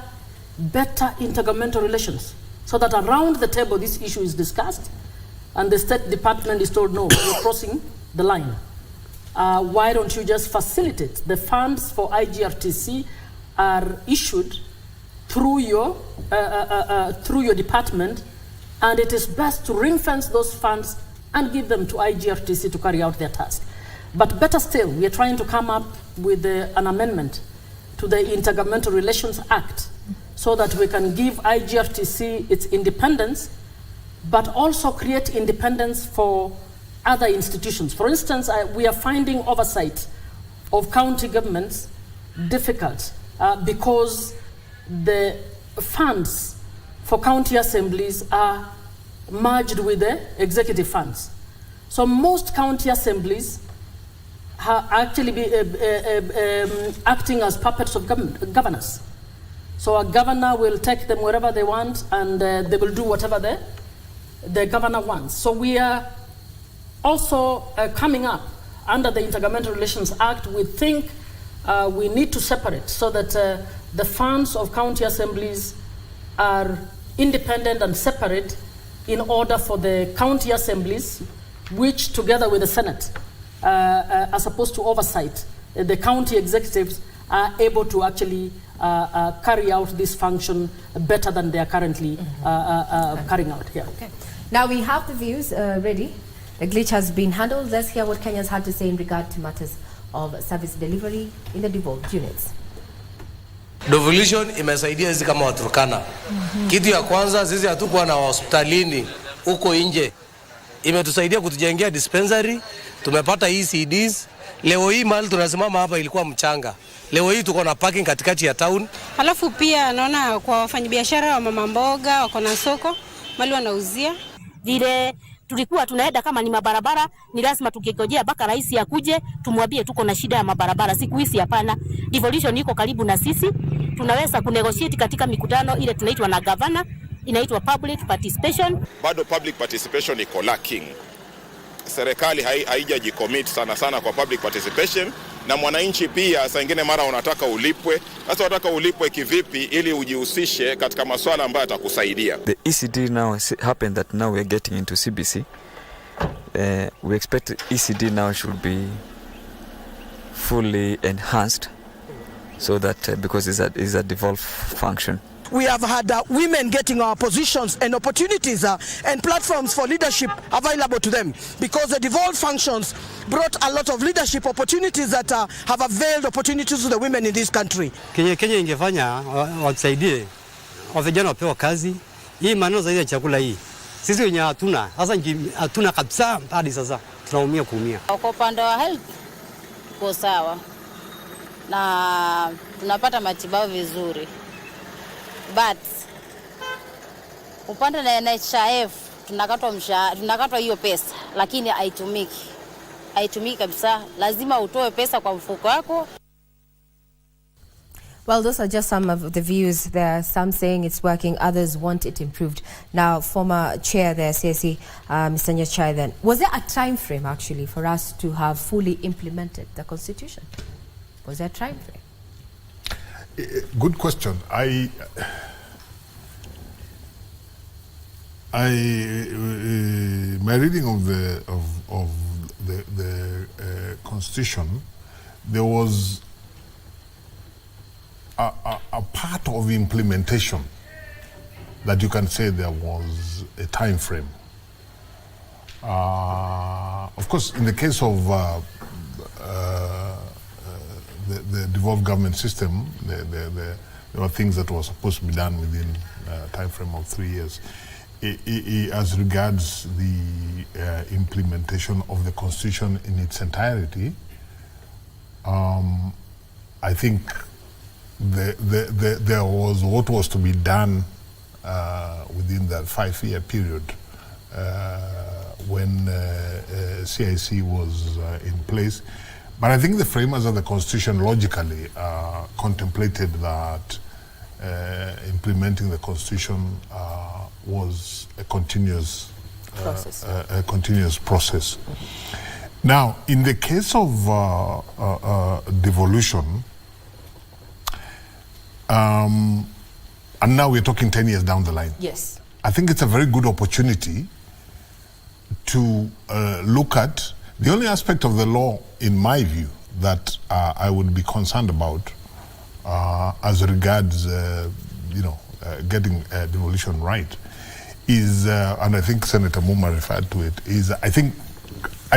better intergovernmental relations so that around the table this issue is discussed and the State Department is told, no, you're crossing the line. Why don't you just facilitate? The funds for IGRTC are issued through your department, and it is best to ring-fence those funds and give them to IGRTC to carry out their task. But better still, we are trying to come up with an amendment to the Intergovernmental Relations Act so that we can give IGRTC its independence, but also create independence for other institutions. For instance, we are finding oversight of county governments difficult because the funds for county assemblies are merged with the executive funds. So most county assemblies are actually acting as puppets of governors. So a governor will take them wherever they want, and they will do whatever the governor wants. So we are also coming up under the Intergovernmental Relations Act. We think we need to separate so that the funds of county assemblies are independent and separate in order for the county assemblies, which together with the Senate are supposed to oversight, the county executives are able to actually carry out this function better than they are currently carrying out here. Okay. Now we have the views ready. The glitch has been handled. Let's hear what Kenyans had to say in regard to matters of service delivery in the devolved units. Devolution imesaidia sisi kama Waturkana. Kitu ya kwanza, sisi hatukuwa na hospitalini huko nje. Imetusaidia kutujengea dispensary, tumepata ECDs. Leo hii mahali tunasimama hapa ilikuwa mchanga. Leo hii tuko na parking katikati ya town. Halafu pia naona kwa wafanyabiashara wa mama mboga wako na soko mali wanauzia. Vile tulikuwa tunaenda kama ni mabarabara, ni lazima tukigojea baka rais akuje tumwambie tuko na shida ya mabarabara. Siku hizi hapana. Devolution iko karibu na sisi. Tunaweza kunegotiate katika mikutano ile tunaitwa na governor, inaitwa public participation. Bado public participation iko lacking. Serikali haijajicommit sana kwa public participation, na mwananchi pia saa nyingine mara unataka ulipwe. Sasa unataka ulipwe kivipi ili ujihusishe katika masuala ambayo yatakusaidia? The ECD now happened that now we are getting into CBC. We expect ECD now should be fully enhanced so that because it's a devolved function. We have had women getting our positions and opportunities and platforms for leadership available to them, because the devolved functions brought a lot of leadership opportunities that have availed opportunities to the women in this country. Kenya ingefanya watusaidie vijana wapewa kazi. Hii maneno zaidi ya chakula hii. Sisi wenye hatuna kabisa hadi sasa tunaumia kuumia. Kwa upande wa health kwa sawa. Na tunapata matibabu vizuri. But upande na NHIF tunakatwa hiyo pesa, lakini haitumiki kabisa. Lazima utoe pesa kwa mfuko wako. Well, those are just some of the views. There are some saying it's working, others want it improved. Now, former chair there, CSE, Mr. Nyachai, then, was there a time frame actually for us to have fully implemented the constitution? Was there a time frame? Good question. My reading of the Constitution, there was a part of implementation that you can say there was a time frame. Of course, in the case of the devolved government system, there were things that were supposed to be done within a time frame of 3 years. As regards the implementation of the Constitution in its entirety, I think there was what was to be done within that 5-year period when CIC was in place. But I think the framers of the Constitution logically contemplated that implementing the Constitution was a continuous process. Now, in the case of devolution, and now we're talking 10 years down the line. Yes. I think it's a very good opportunity to look at the only aspect of the law, in my view, that I would be concerned about as regards, getting devolution right is, and I think Senator Muma referred to it, is I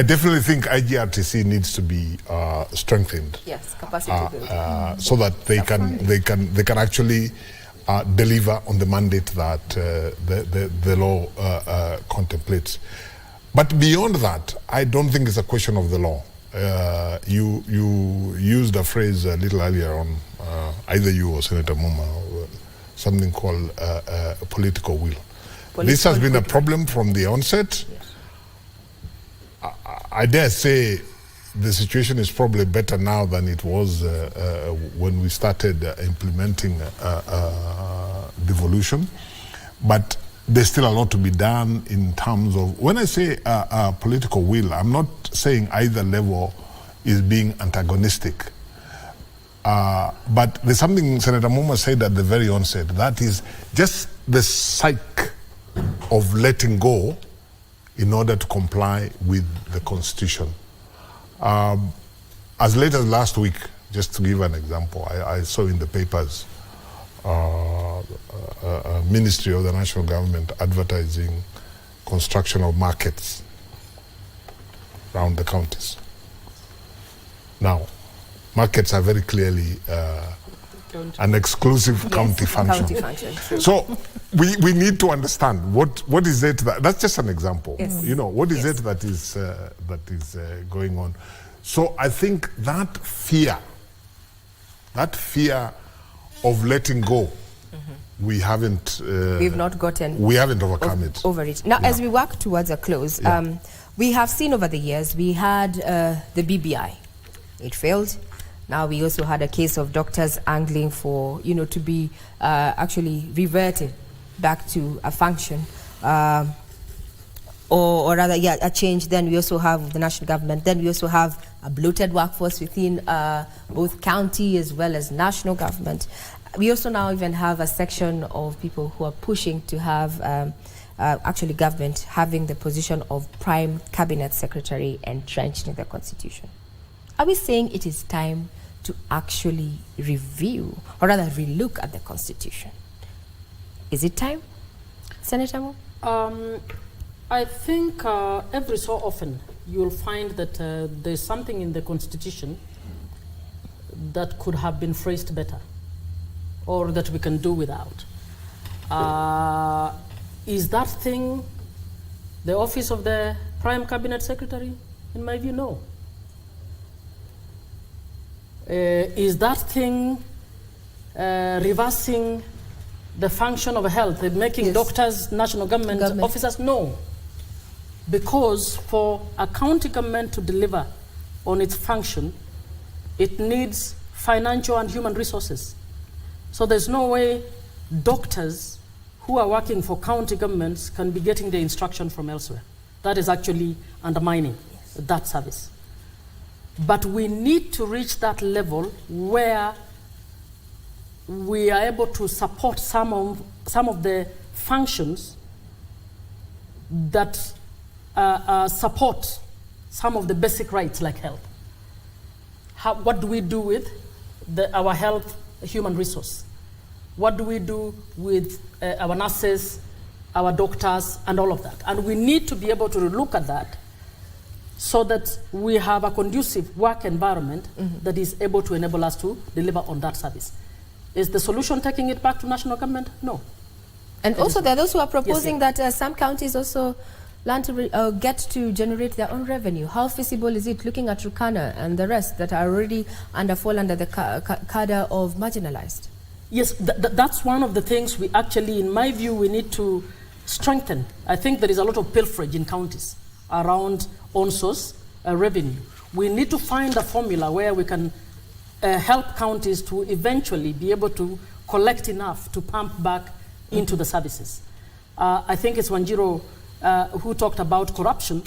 definitely think IGRTC needs to be strengthened. Yes, capacity building. So that they can actually deliver on the mandate that the law contemplates. But beyond that, I don't think it's a question of the law. you used a phrase a little earlier on, either you or Senator Muma, something called political will. This has been a problem from the onset. Yes. I dare say the situation is probably better now than it was when we started implementing devolution. But there's still a lot to be done in terms of, when I say political will, I'm not saying either level is being antagonistic. But there's something Senator Muma said at the very onset, that is just the psyche of letting go in order to comply with the Constitution. As late as last week, just to give an example, I saw in the papers Ministry of the National Government advertising construction of markets around the counties. Now, markets are very clearly an exclusive county function. So we need to understand what is it that's just an example. Yes. You know, what is it that is going on. So I think that fear of letting go, we haven't overcome it. Over it. Now, as we work towards a close, we have seen over the years, we had the BBI. It failed. Now we also had a case of doctors angling for, to be actually reverted back to a function, or rather, a change. Then we also have the national government. Then we also have a bloated workforce within both county as well as national government. We also now even have a section of people who are pushing to have actually government having the position of prime cabinet secretary entrenched in the constitution. Are we saying it is time to actually review, or rather relook at the Constitution? Is it time, Senator Mo? I think every so often you'll find that there's something in the Constitution that could have been phrased better, or that we can do without. Is that thing the office of the Prime Cabinet Secretary? In my view, no. Is that thing reversing the function of health, making doctors national government officers? No. Because for a county government to deliver on its function, it needs financial and human resources. So there's no way doctors who are working for county governments can be getting their instruction from elsewhere. That is actually undermining that service. But we need to reach that level where we are able to support some of the functions that support some of the basic rights like health. What do we do with our health human resource? What do we do with our nurses, our doctors, and all of that? And we need to be able to look at that so that we have a conducive work environment that is able to enable us to deliver on that service. Is the solution taking it back to national government? No. And also there are those who are proposing that some counties also learn to get to generate their own revenue. How feasible is it, looking at Turkana and the rest that are already fall under the cadre of marginalized? Yes, that's one of the things we actually, in my view, we need to strengthen. I think there is a lot of pilferage in counties around on-source revenue. We need to find a formula where we can help counties to eventually be able to collect enough to pump back into the services. I think it's Wanjiro who talked about corruption.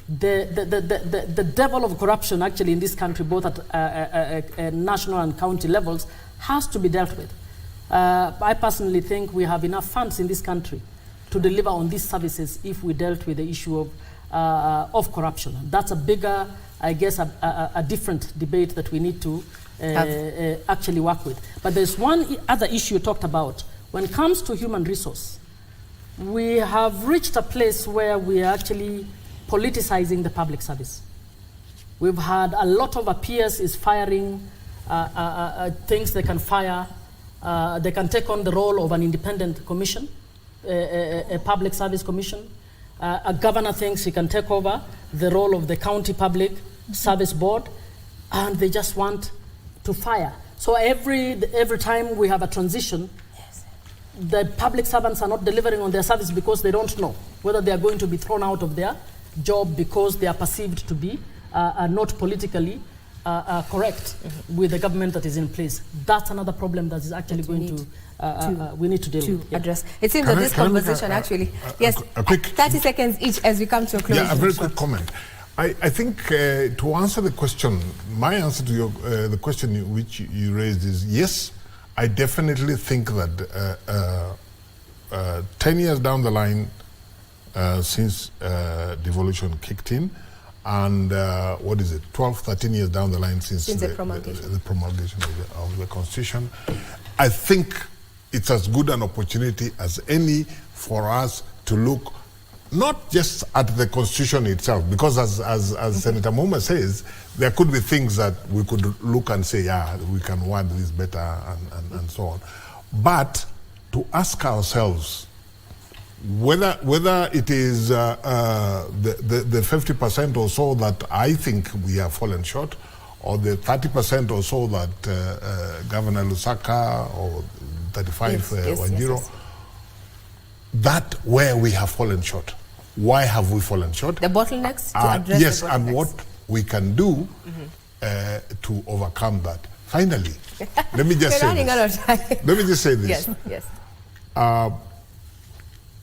The level of corruption actually in this country, both at national and county levels, has to be dealt with. I personally think we have enough funds in this country to deliver on these services if we dealt with the issue of corruption. That's a bigger, I guess, a different debate that we need to actually work with. But there's one other issue you talked about. When it comes to human resource, we have reached a place where we are actually politicizing the public service. We've had a lot of our peers is firing things they can fire. They can take on the role of an independent commission, a public service commission. A governor thinks he can take over the role of the county public service board, and they just want to fire. So every time we have a transition, the public servants are not delivering on their service because they don't know whether they are going to be thrown out of their job because they are perceived to be not politically correct with the government that is in place. That's another problem that is actually we need to deal with. Address. It seems that this conversation actually, yes, a quick 30 seconds each as we come to a close. Yeah, a very quick comment. I think to answer the question, my answer to your, the question which you raised is yes, I definitely think that 10 years down the line since devolution kicked in, and 12, 13 years down the line since the promulgation of the Constitution, I think it's as good an opportunity as any for us to look not just at the Constitution itself, because as Senator Mouma says, there could be things that we could look and say, yeah, we can word this better and so on. But to ask ourselves whether it is the 50% or so that I think we have fallen short, or the 30% or so that Governor Lusaka or 35 Wanjiro, that where we have fallen short. Why have we fallen short? The bottlenecks to address yes, the bottlenecks. and what we can do to overcome that. Finally, let me just say this. Out of time. Let me just say this. Yes.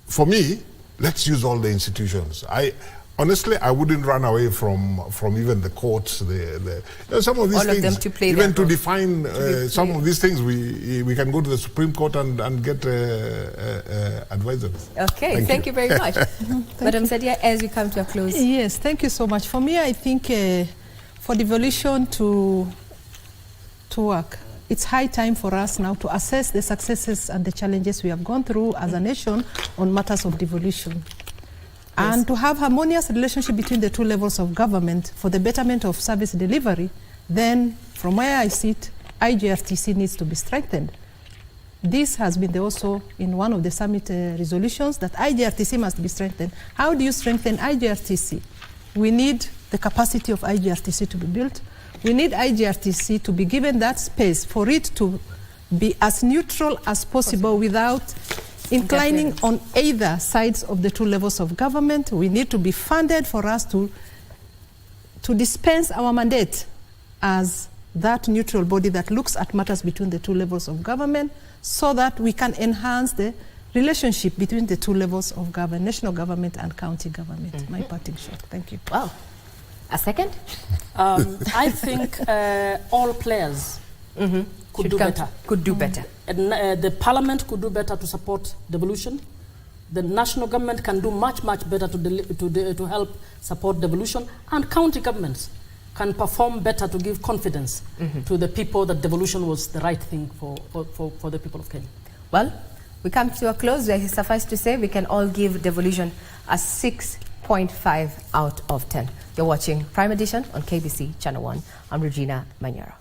For me, let's use all the institutions. Honestly, I wouldn't run away from even the courts. Some of these all things, of them to play even to define some of these things, we can go to the Supreme Court and get advisors. Okay, thank you very much. Madam Sadia, as we come to a close. Yes, thank you so much. For me, I think for devolution to work, it's high time for us now to assess the successes and the challenges we have gone through as a nation on matters of devolution. And to have harmonious relationship between the two levels of government for the betterment of service delivery, then from where I sit, IGRTC needs to be strengthened. This has been also in one of the summit resolutions that IGRTC must be strengthened. How do you strengthen IGRTC? We need the capacity of IGRTC to be built. We need IGRTC to be given that space for it to be as neutral as possible without inclining on either sides of the two levels of government. We need to be funded for us to dispense our mandate as that neutral body that looks at matters between the two levels of government, so that we can enhance the relationship between the two levels of government, national government and county government. My parting shot. Thank you. Wow. A second? I think all players could do better. And, the parliament could do better to support devolution. The national government can do much better to help support devolution, and county governments can perform better to give confidence to the people that devolution was the right thing for the people of Kenya. Well, we come to a close. Suffice to say, we can all give devolution a 6.5 out of 10. You're watching Prime Edition on KBC Channel 1. I'm Regina Manyara.